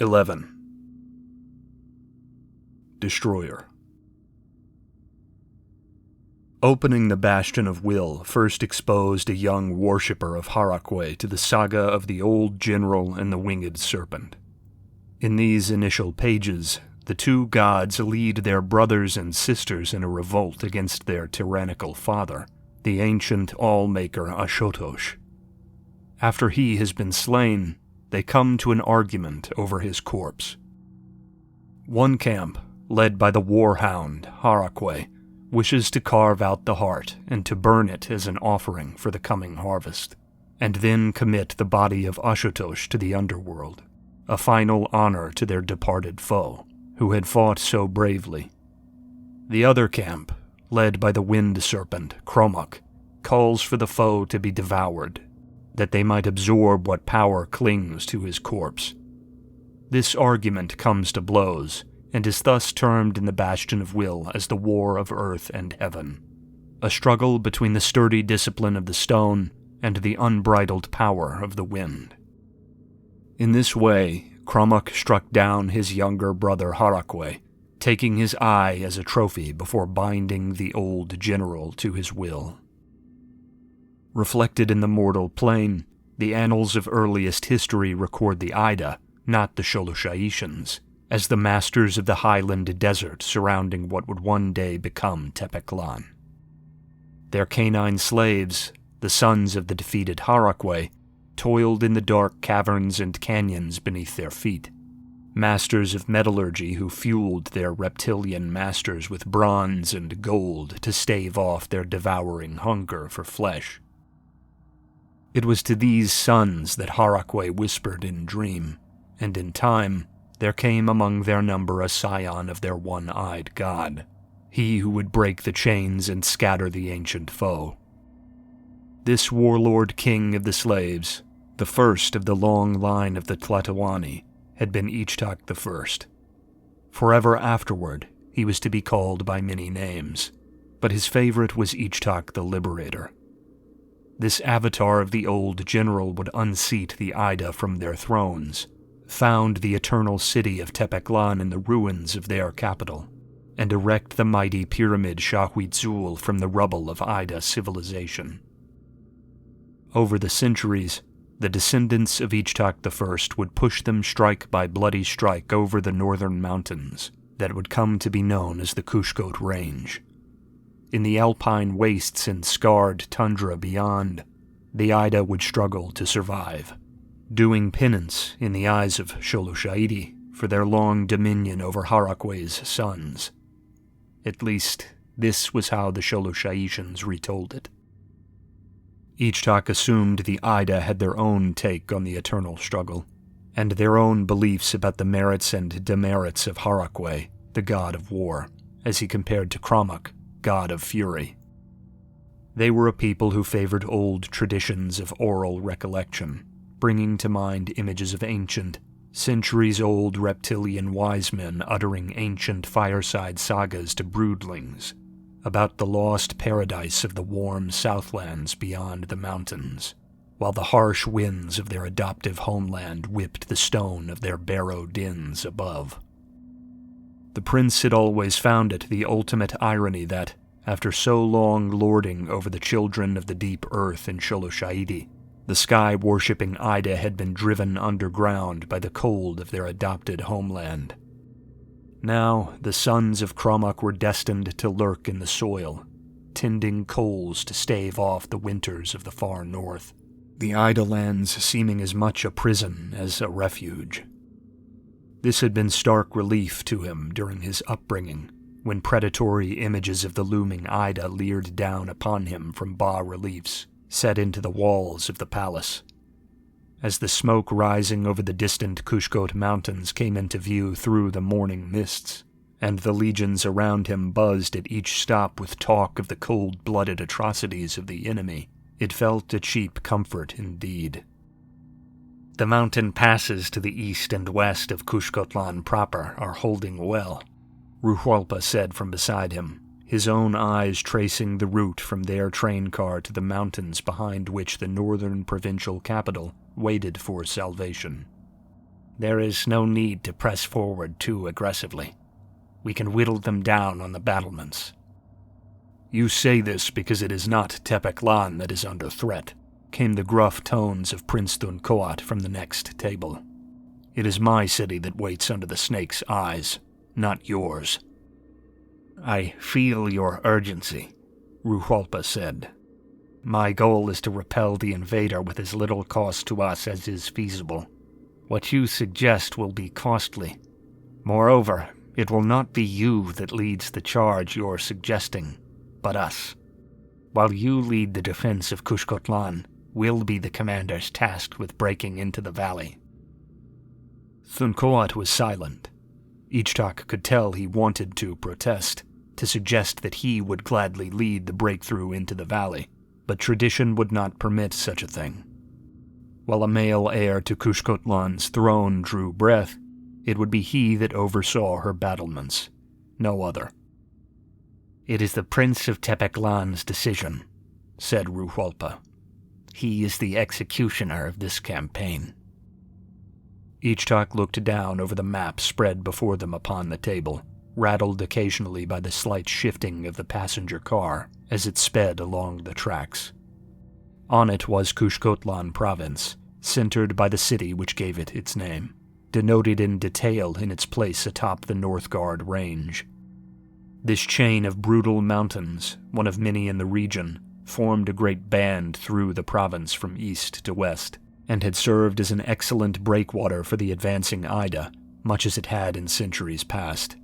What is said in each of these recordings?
11. Destroyer. Opening the Bastion of Will first exposed a young worshipper of Harakwe to the saga of the Old General and the Winged Serpent. In these initial pages, the two gods lead their brothers and sisters in a revolt against their tyrannical father, the ancient All-Maker Ashotosh. After he has been slain, they come to an argument over his corpse. One camp, led by the warhound Harakwe, wishes to carve out the heart and to burn it as an offering for the coming harvest, and then commit the body of Ashutosh to the underworld, a final honor to their departed foe, who had fought so bravely. The other camp, led by the wind serpent Kromuk, calls for the foe to be devoured, that they might absorb what power clings to his corpse. This argument comes to blows, and is thus termed in the Bastion of Will as the War of Earth and Heaven, a struggle between the sturdy discipline of the stone and the unbridled power of the wind. In this way, Kromuk struck down his younger brother Harakwe, taking his eye as a trophy before binding the old general to his will. Reflected in the mortal plane, the annals of earliest history record the Ida, not the Sholosha'ishans, as the masters of the highland desert surrounding what would one day become Tepeklan. Their canine slaves, the sons of the defeated Harakwe, toiled in the dark caverns and canyons beneath their feet, masters of metallurgy who fueled their reptilian masters with bronze and gold to stave off their devouring hunger for flesh. It was to these sons that Harakwe whispered in dream, and in time, there came among their number a scion of their one-eyed god, he who would break the chains and scatter the ancient foe. This warlord king of the slaves, the first of the long line of the Tlatoani, had been Ichtak I. Forever afterward, he was to be called by many names, but his favorite was Ichtak the Liberator. This avatar of the old general would unseat the Ida from their thrones, found the eternal city of Tepeklan in the ruins of their capital, and erect the mighty pyramid Shahuitzul from the rubble of Ida civilization. Over the centuries, the descendants of Ichtak I would push them strike by bloody strike over the northern mountains that would come to be known as the Kushkot Range. In the alpine wastes and scarred tundra beyond, the Ida would struggle to survive, doing penance in the eyes of Sholosha'idi for their long dominion over Harakwe's sons. At least, this was how the Sholosha'ishans retold it. Ichtak assumed the Ida had their own take on the eternal struggle, and their own beliefs about the merits and demerits of Harakwe, the god of war, as he compared to Kromuk, god of fury. They were a people who favored old traditions of oral recollection, bringing to mind images of ancient, centuries-old reptilian wise men uttering ancient fireside sagas to broodlings about the lost paradise of the warm southlands beyond the mountains, while the harsh winds of their adoptive homeland whipped the stone of their barrow dens above. The prince had always found it the ultimate irony that, after so long lording over the children of the deep earth in Sholosha'idi, the sky-worshipping Ida had been driven underground by the cold of their adopted homeland. Now, the sons of Kromuk were destined to lurk in the soil, tending coals to stave off the winters of the far north, the Ida lands seeming as much a prison as a refuge. This had been stark relief to him during his upbringing, when predatory images of the looming Ida leered down upon him from bas-reliefs set into the walls of the palace. As the smoke rising over the distant Kushkot mountains came into view through the morning mists, and the legions around him buzzed at each stop with talk of the cold-blooded atrocities of the enemy, it felt a cheap comfort indeed. The mountain passes to the east and west of Kushkotlan proper are holding well, Ruhualpa said from beside him, his own eyes tracing the route from their train car to the mountains behind which the northern provincial capital waited for salvation. There is no need to press forward too aggressively. We can whittle them down on the battlements. You say this because it is not Tepeclan that is under threat, came the gruff tones of Prince Thuncoat from the next table. It is my city that waits under the snake's eyes, not yours. I feel your urgency, Ruhualpa said. My goal is to repel the invader with as little cost to us as is feasible. What you suggest will be costly. Moreover, it will not be you that leads the charge you're suggesting, but us. While you lead the defense of Kushkotlan, we'll be the commanders tasked with breaking into the valley. Thuncoat was silent. Ichtak could tell he wanted to protest, to suggest that he would gladly lead the breakthrough into the valley, but tradition would not permit such a thing. While a male heir to Kushkotlan's throne drew breath, it would be he that oversaw her battlements, no other. It is the Prince of Tepeclan's decision, said Ruhualpa. He is the executioner of this campaign. Ichtak looked down over the map spread before them upon the table, rattled occasionally by the slight shifting of the passenger car as it sped along the tracks. On it was Kushkotlan province, centered by the city which gave it its name, denoted in detail in its place atop the Northgard Range. This chain of brutal mountains, one of many in the region, formed a great band through the province from east to west, and had served as an excellent breakwater for the advancing Ida, much as it had in centuries past.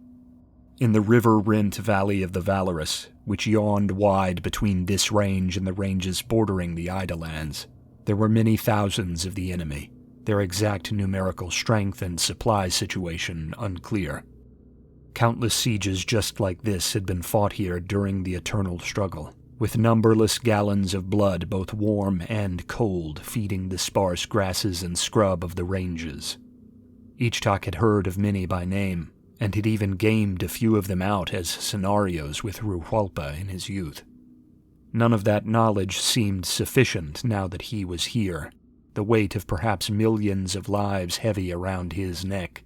In the river-rent valley of the Valorous, which yawned wide between this range and the ranges bordering the Ida lands, there were many thousands of the enemy, their exact numerical strength and supply situation unclear. Countless sieges just like this had been fought here during the eternal struggle, with numberless gallons of blood both warm and cold feeding the sparse grasses and scrub of the ranges. Ichtak had heard of many by name, and had even gamed a few of them out as scenarios with Ruhualpa in his youth. None of that knowledge seemed sufficient now that he was here, the weight of perhaps millions of lives heavy around his neck,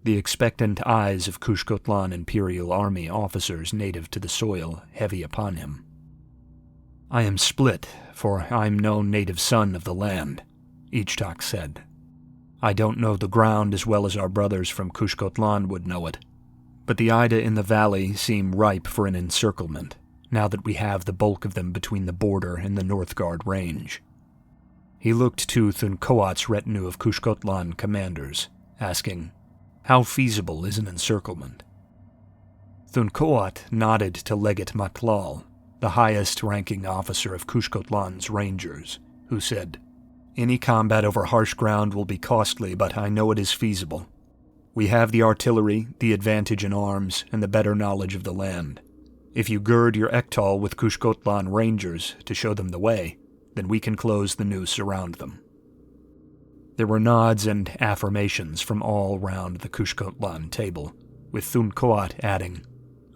the expectant eyes of Kushkotlan Imperial Army officers native to the soil heavy upon him. I am split, for I'm no native son of the land, Ichtak said. I don't know the ground as well as our brothers from Kushkotlan would know it, but the Ida in the valley seem ripe for an encirclement, now that we have the bulk of them between the border and the Northgard Range. He looked to Thuncoat's retinue of Kushkotlan commanders, asking, How feasible is an encirclement? Thuncoat nodded to Legate Matlal, the highest-ranking officer of Kushkotlan's rangers, who said, Any combat over harsh ground will be costly, but I know it is feasible. We have the artillery, the advantage in arms, and the better knowledge of the land. If you gird your Ektal with Kushkotlan rangers to show them the way, then we can close the noose around them. There were nods and affirmations from all round the Kushkotlan table, with Thuncoat adding,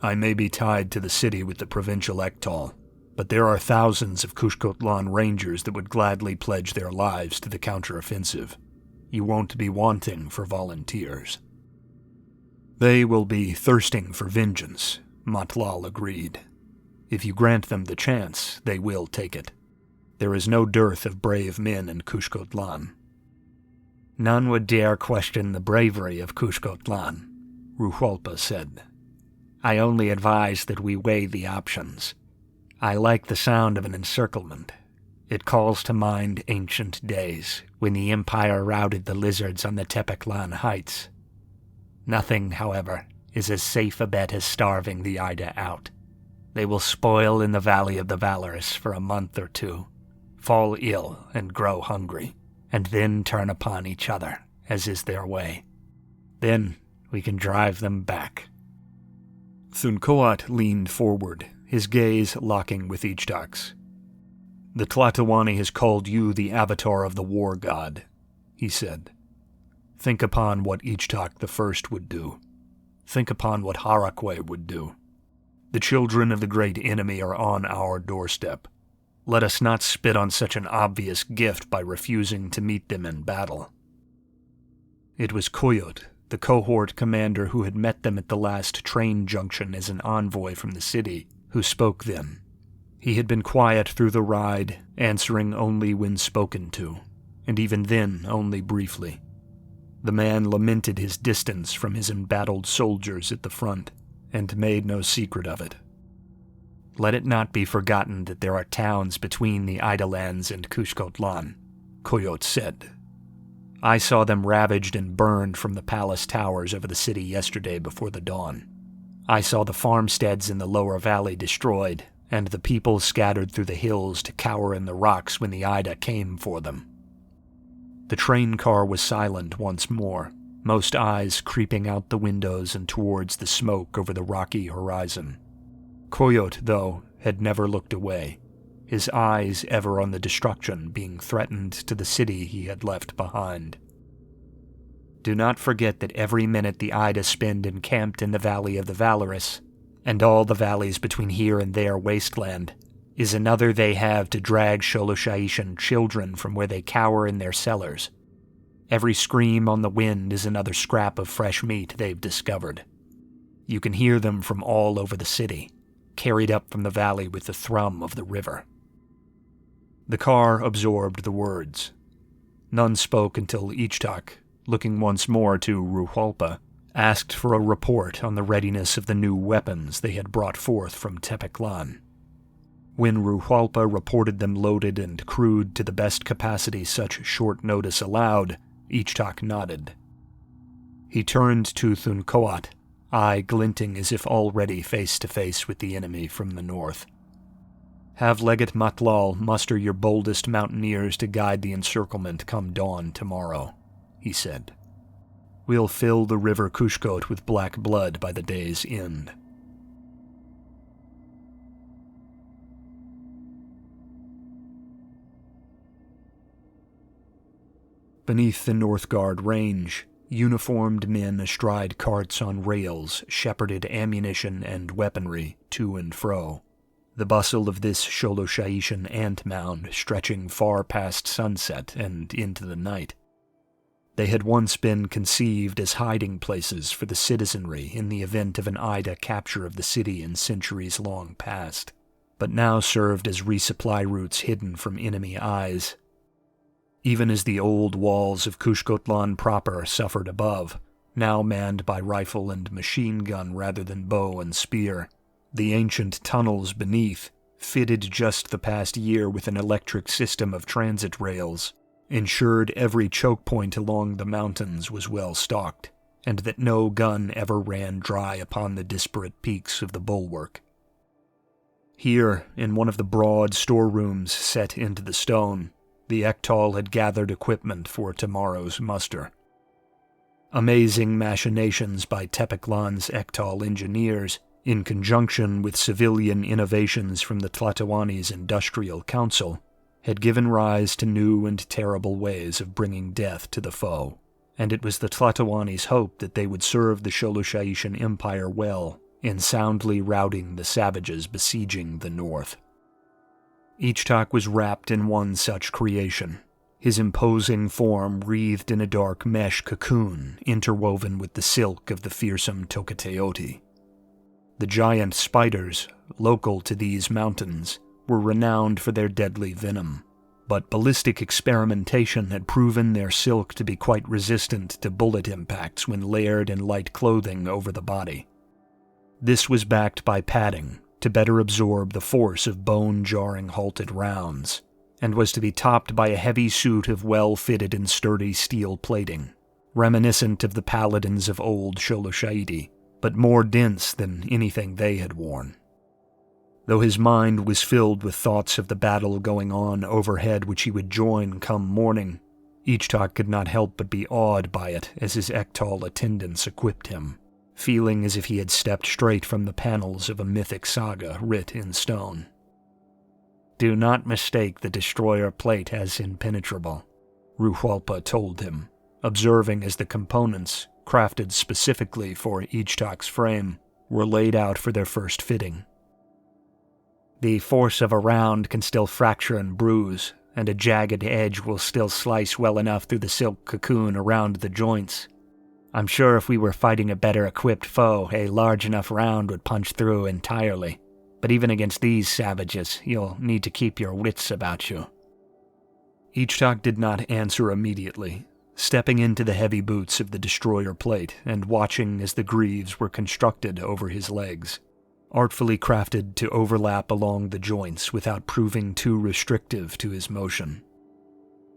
I may be tied to the city with the provincial Ektal, but there are thousands of Kushkotlan rangers that would gladly pledge their lives to the counteroffensive. You won't be wanting for volunteers. They will be thirsting for vengeance, Matlal agreed. If you grant them the chance, they will take it. There is no dearth of brave men in Kushkotlan. None would dare question the bravery of Kushkotlan, Ruhualpa said. I only advise that we weigh the options. I like the sound of an encirclement. It calls to mind ancient days, when the Empire routed the lizards on the Tepeclan heights. Nothing, however, is as safe a bet as starving the Ida out. They will spoil in the Valley of the Valorous for a month or two, fall ill and grow hungry, and then turn upon each other, as is their way. Then we can drive them back. Thuncoat leaned forward, his gaze locking with Ichtak's. The Tlatoani has called you the avatar of the war god, he said. Think upon what Ichtak the First would do. Think upon what Harakwe would do. The children of the great enemy are on our doorstep. Let us not spit on such an obvious gift by refusing to meet them in battle. It was Coyote, the cohort commander who had met them at the last train junction as an envoy from the city, who spoke then. He had been quiet through the ride, answering only when spoken to, and even then only briefly. The man lamented his distance from his embattled soldiers at the front, and made no secret of it. Let it not be forgotten that there are towns between the Idalands and Kushkotlan, Coyote said. I saw them ravaged and burned from the palace towers over the city yesterday before the dawn. I saw the farmsteads in the lower valley destroyed, and the people scattered through the hills to cower in the rocks when the Ida came for them. The train car was silent once more, most eyes creeping out the windows and towards the smoke over the rocky horizon. Coyote, though, had never looked away, his eyes ever on the destruction being threatened to the city he had left behind. Do not forget that every minute the Ida spend encamped in the Valley of the Valorous, and all the valleys between here and there wasteland, is another they have to drag Sholoshaishan children from where they cower in their cellars. Every scream on the wind is another scrap of fresh meat they've discovered. You can hear them from all over the city, carried up from the valley with the thrum of the river. The car absorbed the words. None spoke until Ichtak, looking once more to Ruhalpa, asked for a report on the readiness of the new weapons they had brought forth from Tepeklan. When Ruhalpa reported them loaded and crewed to the best capacity such short notice allowed, Ichtak nodded. He turned to Thunkoat, eye glinting as if already face to face with the enemy from the north. Have Legate Matlal muster your boldest mountaineers to guide the encirclement come dawn tomorrow, he said. We'll fill the river Kushkot with black blood by the day's end. Beneath the Northgard Range, uniformed men astride carts on rails shepherded ammunition and weaponry to and fro, the bustle of this Sholoshaishan ant mound stretching far past sunset and into the night. They had once been conceived as hiding places for the citizenry in the event of an Ida capture of the city in centuries long past, but now served as resupply routes hidden from enemy eyes. Even as the old walls of Kushkotlan proper suffered above, now manned by rifle and machine gun rather than bow and spear, the ancient tunnels beneath, fitted just the past year with an electric system of transit rails, ensured every choke point along the mountains was well stocked, and that no gun ever ran dry upon the disparate peaks of the bulwark. Here, in one of the broad storerooms set into the stone, the Ektal had gathered equipment for tomorrow's muster. Amazing machinations by Tepeklan's Ektal engineers, in conjunction with civilian innovations from the Tlatoani's Industrial Council, had given rise to new and terrible ways of bringing death to the foe, and it was the Tlatoani's hope that they would serve the Sholoshaishan Empire well in soundly routing the savages besieging the north. Ichtak was wrapped in one such creation, his imposing form wreathed in a dark mesh cocoon interwoven with the silk of the fearsome Tokateoti. The giant spiders, local to these mountains, were renowned for their deadly venom, but ballistic experimentation had proven their silk to be quite resistant to bullet impacts when layered in light clothing over the body. This was backed by padding to better absorb the force of bone-jarring halted rounds, and was to be topped by a heavy suit of well-fitted and sturdy steel plating, reminiscent of the paladins of old Sholoshaidi, but more dense than anything they had worn. Though his mind was filled with thoughts of the battle going on overhead which he would join come morning, Ichtak could not help but be awed by it as his Ektal attendants equipped him, feeling as if he had stepped straight from the panels of a mythic saga writ in stone. Do not mistake the destroyer plate as impenetrable, Ruhalpa told him, observing as the components, crafted specifically for Ichtak's frame, were laid out for their first fitting. The force of a round can still fracture and bruise, and a jagged edge will still slice well enough through the silk cocoon around the joints. I'm sure if we were fighting a better-equipped foe, a large enough round would punch through entirely. But even against these savages, you'll need to keep your wits about you." Ichtak did not answer immediately, stepping into the heavy boots of the destroyer plate and watching as the greaves were constructed over his legs, artfully crafted to overlap along the joints without proving too restrictive to his motion.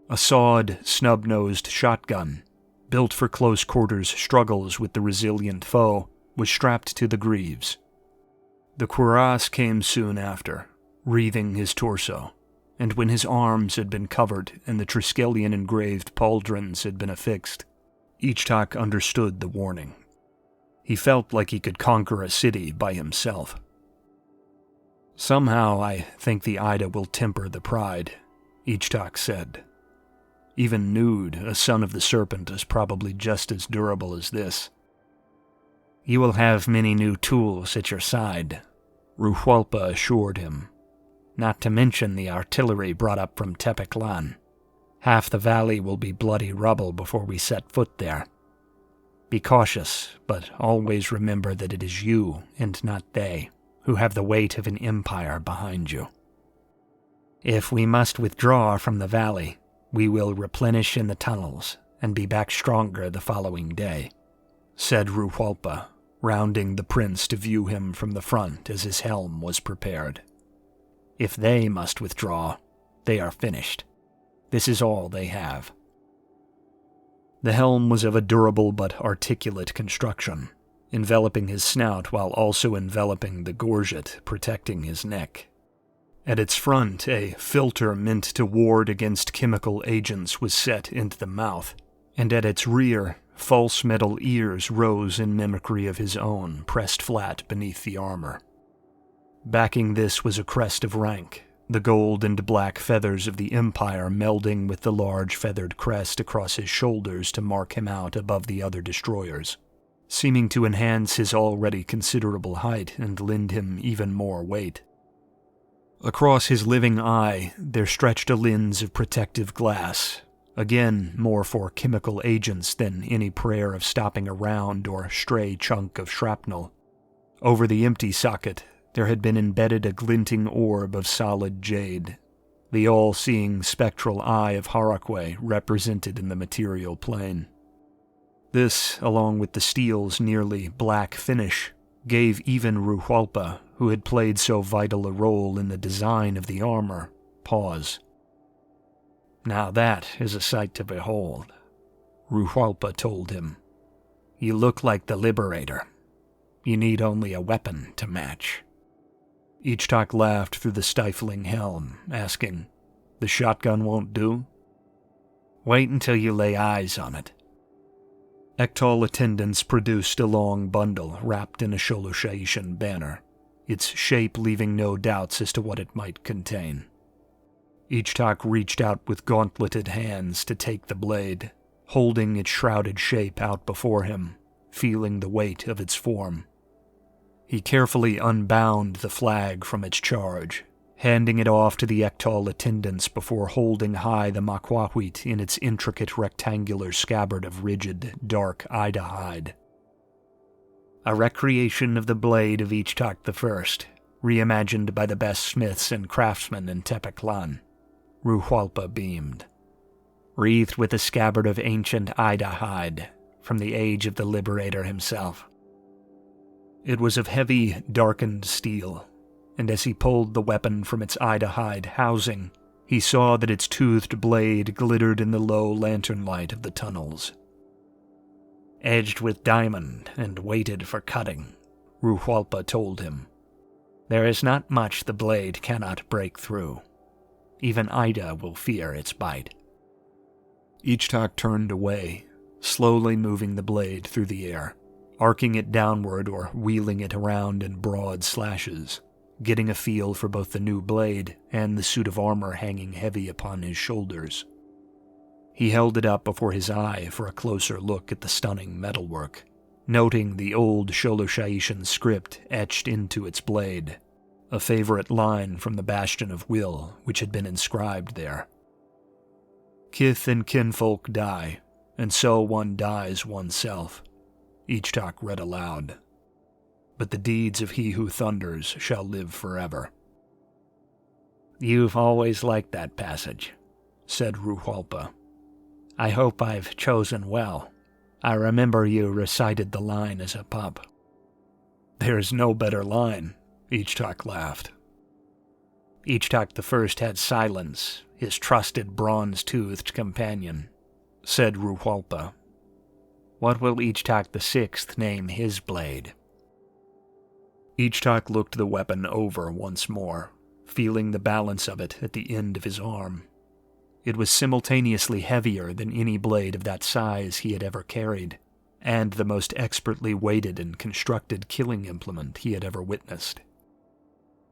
A sawed, snub-nosed shotgun, built for close-quarters struggles with the resilient foe, was strapped to the greaves. The cuirass came soon after, wreathing his torso, and when his arms had been covered and the Triskelion-engraved pauldrons had been affixed, Ichtak understood the warning. He felt like he could conquer a city by himself. "Somehow I think the Ida will temper the pride," Ichtak said. "Even nude, a son of the serpent is probably just as durable as this." "You will have many new tools at your side," Ruhualpa assured him. "Not to mention the artillery brought up from Tepeclan. Half the valley will be bloody rubble before we set foot there. Be cautious, but always remember that it is you, and not they, who have the weight of an empire behind you. If we must withdraw from the valley, we will replenish in the tunnels and be back stronger the following day," said Ruhualpa, rounding the prince to view him from the front as his helm was prepared. "If they must withdraw, they are finished. This is all they have." The helm was of a durable but articulate construction, enveloping his snout while also enveloping the gorget protecting his neck. At its front, a filter meant to ward against chemical agents was set into the mouth, and at its rear, false metal ears rose in mimicry of his own, pressed flat beneath the armor. Backing this was a crest of rank, the gold and black feathers of the Empire melding with the large feathered crest across his shoulders to mark him out above the other destroyers, seeming to enhance his already considerable height and lend him even more weight. Across his living eye there stretched a lens of protective glass, again more for chemical agents than any prayer of stopping a round or stray chunk of shrapnel. Over the empty socket there had been embedded a glinting orb of solid jade, the all-seeing spectral eye of Harakwe represented in the material plane. This, along with the steel's nearly black finish, gave even Ruhualpa, who had played so vital a role in the design of the armor, pause. "Now that is a sight to behold," Ruhualpa told him. "You look like the Liberator. You need only a weapon to match." Ichtak laughed through the stifling helm, asking, "The shotgun won't do?" "Wait until you lay eyes on it." Ektal attendants produced a long bundle wrapped in a Sholoshaishan banner, its shape leaving no doubts as to what it might contain. Ichtak reached out with gauntleted hands to take the blade, holding its shrouded shape out before him, feeling the weight of its form. He carefully unbound the flag from its charge, handing it off to the Ektal attendants before holding high the makwahwit in its intricate rectangular scabbard of rigid, dark Ida hide. A recreation of the blade of Ichtak I, reimagined by the best smiths and craftsmen in Tepeclan, Ruhualpa beamed. Wreathed with a scabbard of ancient Ida hide, from the age of the Liberator himself. It was of heavy, darkened steel, and as he pulled the weapon from its Ida hide housing, he saw that its toothed blade glittered in the low lantern light of the tunnels. "Edged with diamond and weighted for cutting," Ruhualpa told him. "There is not much the blade cannot break through. Even Ida will fear its bite." Ichtak turned away, slowly moving the blade through the air, arcing it downward or wheeling it around in broad slashes, getting a feel for both the new blade and the suit of armor hanging heavy upon his shoulders. He held it up before his eye for a closer look at the stunning metalwork, noting the old Sholoshaishan script etched into its blade, a favorite line from the Bastion of Will which had been inscribed there. Kith and kinfolk die, and so one dies oneself, Ichtak read aloud. But the deeds of he who thunders shall live forever. You've always liked that passage, said Ruhalpa. I hope I've chosen well. I remember you recited the line as a pup. There's no better line, Ichtak laughed. Ichtak the First had silence, his trusted bronze-toothed companion, said Ruhalpa. What will Ichtak the Sixth name his blade? Ichtak looked the weapon over once more, feeling the balance of it at the end of his arm. It was simultaneously heavier than any blade of that size he had ever carried, and the most expertly weighted and constructed killing implement he had ever witnessed.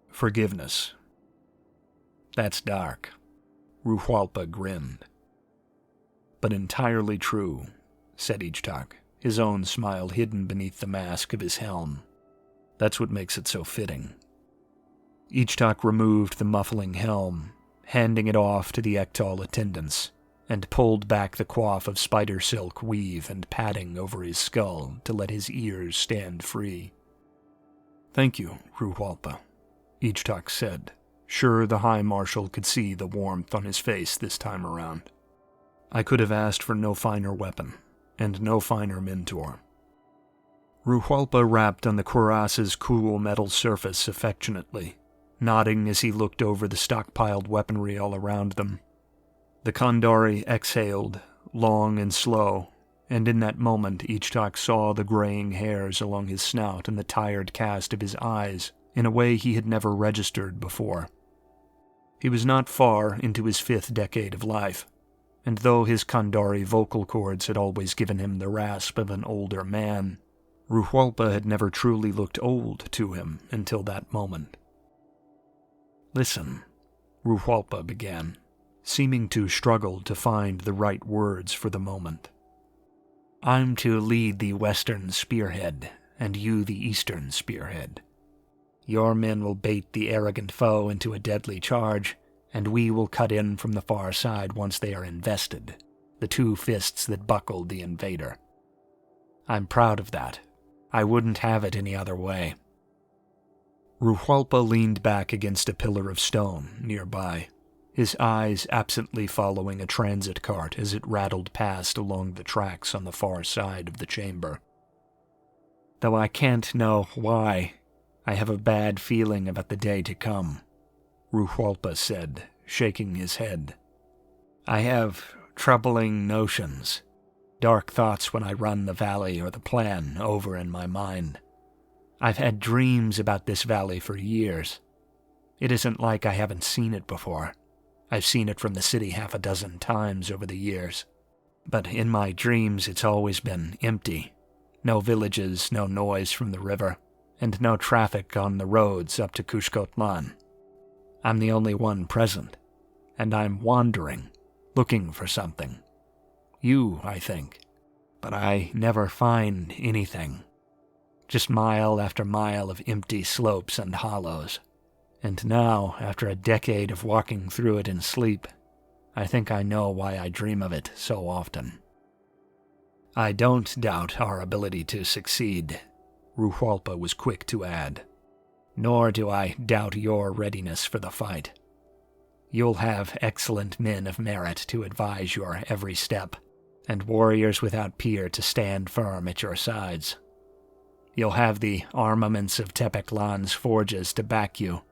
Forgiveness. That's dark. Ruhalpa grinned. But entirely true, said Ichtak, his own smile hidden beneath the mask of his helm. That's what makes it so fitting. Ichtak removed the muffling helm, handing it off to the Ektal attendants, and pulled back the coif of spider silk weave and padding over his skull to let his ears stand free. Thank you, Ruhalpa, Ichtak said, sure the High Marshal could see the warmth on his face this time around. I could have asked for no finer weapon, and no finer mentor. Ruhalpa rapped on the cuirass's cool metal surface affectionately, nodding as he looked over the stockpiled weaponry all around them. The Kandari exhaled, long and slow, and in that moment Ichtak saw the graying hairs along his snout and the tired cast of his eyes in a way he had never registered before. He was not far into his 5th decade of life, and though his Kandari vocal cords had always given him the rasp of an older man, Ruhalpa had never truly looked old to him until that moment. Listen, Ruhalpa began, seeming to struggle to find the right words for the moment. I'm to lead the western spearhead, and you the eastern spearhead. Your men will bait the arrogant foe into a deadly charge, and we will cut in from the far side once they are invested, the two fists that buckled the invader. I'm proud of that. I wouldn't have it any other way. Ruhalpa leaned back against a pillar of stone nearby, his eyes absently following a transit cart as it rattled past along the tracks on the far side of the chamber. Though I can't know why, I have a bad feeling about the day to come, Ruhalpa said, shaking his head. I have troubling notions, dark thoughts when I run the valley or the plan over in my mind. I've had dreams about this valley for years. It isn't like I haven't seen it before. I've seen it from the city 6 times over the years. But in my dreams it's always been empty. No villages, no noise from the river, and no traffic on the roads up to Kushkotlan. I'm the only one present, and I'm wandering, looking for something. You, I think, but I never find anything. Just mile after mile of empty slopes and hollows. And now, after a decade of walking through it in sleep, I think I know why I dream of it so often. I don't doubt our ability to succeed, Ruhalpa was quick to add. Nor do I doubt your readiness for the fight. You'll have excellent men of merit to advise your every step, and warriors without peer to stand firm at your sides. You'll have the armaments of Tepeklan's forges to back you.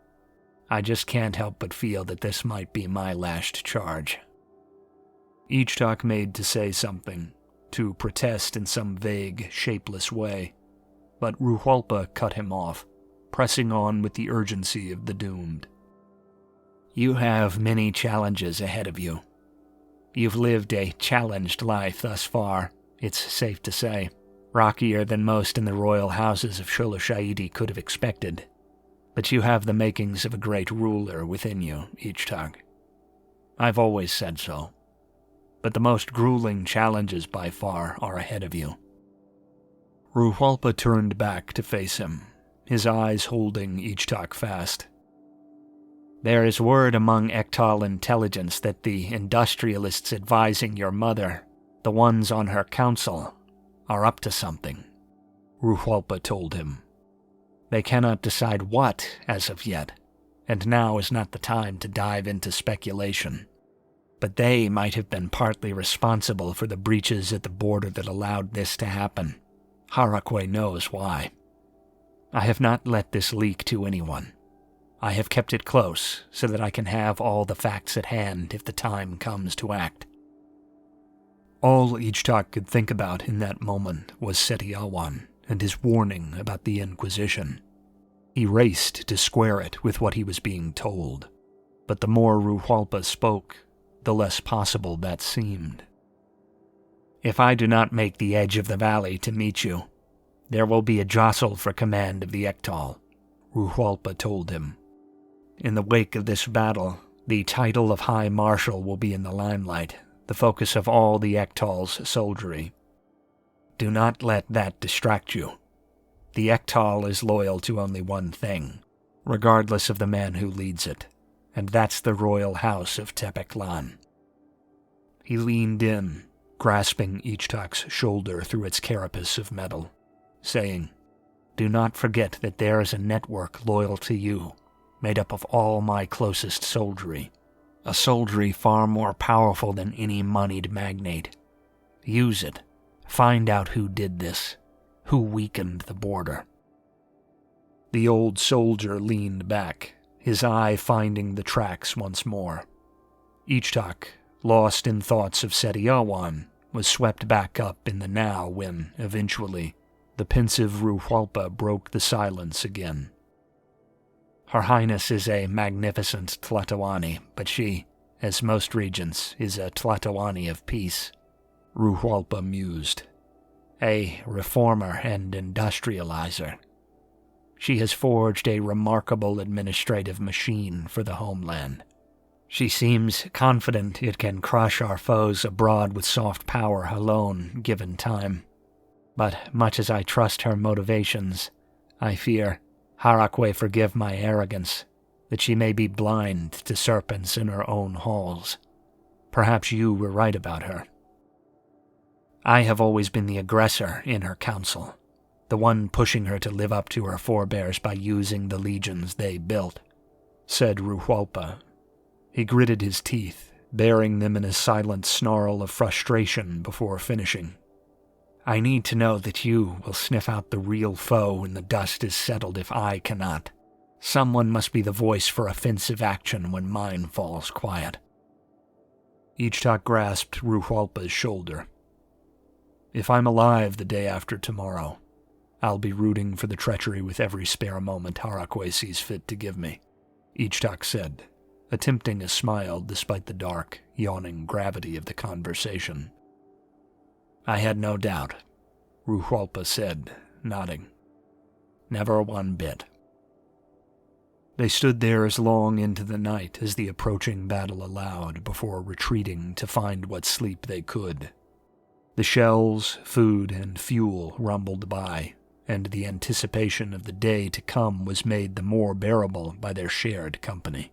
I just can't help but feel that this might be my last charge. Ichtak made to say something, to protest in some vague, shapeless way, but Ruhalpa cut him off, pressing on with the urgency of the doomed. You have many challenges ahead of you. You've lived a challenged life thus far, it's safe to say, rockier than most in the royal houses of Sholoshaidi could have expected. But you have the makings of a great ruler within you, Ichtak. I've always said so. But the most grueling challenges by far are ahead of you. Ruhalpa turned back to face him, his eyes holding Ichtak fast. There is word among Ektal intelligence that the industrialists advising your mother, the ones on her council, are up to something, Ruhwalpa told him. They cannot decide what as of yet, and now is not the time to dive into speculation. But they might have been partly responsible for the breaches at the border that allowed this to happen. Harakwe knows why. I have not let this leak to anyone. I have kept it close so that I can have all the facts at hand if the time comes to act. All Ichtak could think about in that moment was Setiawan and his warning about the Inquisition. He raced to square it with what he was being told, but the more Ruhwalpa spoke, the less possible that seemed. If I do not make the edge of the valley to meet you, there will be a jostle for command of the Ektal, Ruhwalpa told him. In the wake of this battle, the title of High Marshal will be in the limelight, the focus of all the Ektal's soldiery. Do not let that distract you. The Ektal is loyal to only one thing, regardless of the man who leads it, and that's the royal house of Tepeklan. He leaned in, grasping Ichtak's shoulder through its carapace of metal, saying, "Do not forget that there is a network loyal to you, made up of all my closest soldiery, a soldiery far more powerful than any moneyed magnate. Use it. Find out who did this, who weakened the border." The old soldier leaned back, his eye finding the tracks once more. Ichtak, lost in thoughts of Setiawan, was swept back up in the now when, eventually, the pensive Ruhwalpa broke the silence again. Her Highness is a magnificent Tlatoani, but she, as most regents, is a Tlatoani of peace, Ruhwalpa mused. A reformer and industrializer. She has forged a remarkable administrative machine for the homeland. She seems confident it can crush our foes abroad with soft power alone, given time. But much as I trust her motivations, I fear, Harakwe forgive my arrogance, that she may be blind to serpents in her own halls. Perhaps you were right about her. I have always been the aggressor in her council, the one pushing her to live up to her forebears by using the legions they built, said Ruhwalpa. He gritted his teeth, baring them in a silent snarl of frustration before finishing. I need to know that you will sniff out the real foe when the dust is settled if I cannot. Someone must be the voice for offensive action when mine falls quiet. Ichtak grasped Ruhwalpa's shoulder. If I'm alive the day after tomorrow, I'll be rooting for the treachery with every spare moment Harakwe sees fit to give me, Ichtak said, attempting a smile despite the dark, yawning gravity of the conversation. I had no doubt, Ruhwalpa said, nodding. Never one bit. They stood there as long into the night as the approaching battle allowed before retreating to find what sleep they could. The shells, food, and fuel rumbled by, and the anticipation of the day to come was made the more bearable by their shared company.